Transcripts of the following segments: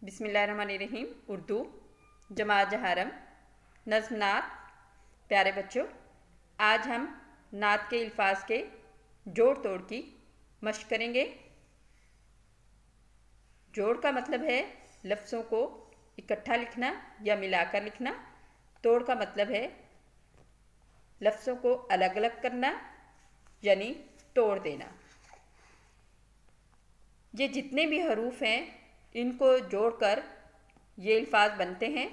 बिस्मिल्लाहिर्रहमानिर्रहीम। उर्दू जमात जहारम नज़्म नात। प्यारे बच्चों, आज हम नात के अल्फाज के जोड़ तोड़ की मशक करेंगे। जोड़ का मतलब है लफ्ज़ों को इकट्ठा लिखना या मिलाकर लिखना। तोड़ का मतलब है लफ्ज़ों को अलग अलग करना यानी तोड़ देना। ये जितने भी हरूफ हैं इनको जोड़कर ये अल्फाज बनते हैं।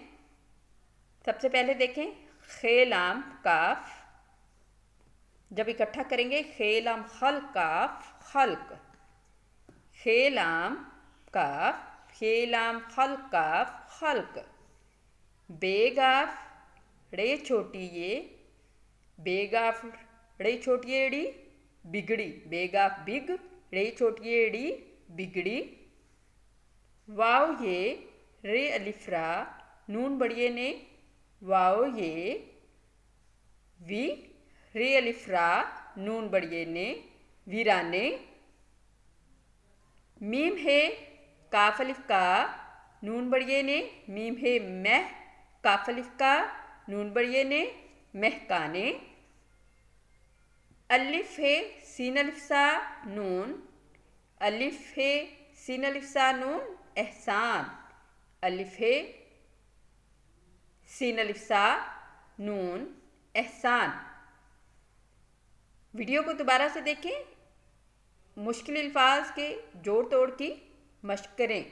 सबसे पहले देखें, खे लाम काफ। जब इकट्ठा करेंगे खे लाम खल काफ खल्क, खे लाम काफ, खे लाम खल काफ खल्क। बेगाफ रे छोटी ये, बेगाफ रे छोटी एड़ी बिगड़ी, बेगाफ बिग रे छोटी एड़ी बिगड़ी। वाव ये रे अलिफ्रा नून बड़िए ने, वाव ये वी रे अलिफ्रा नून बड़िए ने वीराने। मीम है काफ अलिफ का नून बड़िए ने, मीम है मह काफ अलिफ का नून बड़िए ने महकाने। अलिफ है सीन अलिफ सा नून, अलिफ है सीन अलिफ सा नून एहसान, अलिफ है सीन अलिफ सा नून एहसान। वीडियो को दोबारा से देखें, मुश्किल अल्फाज के जोड़ तोड़ की मशक करें।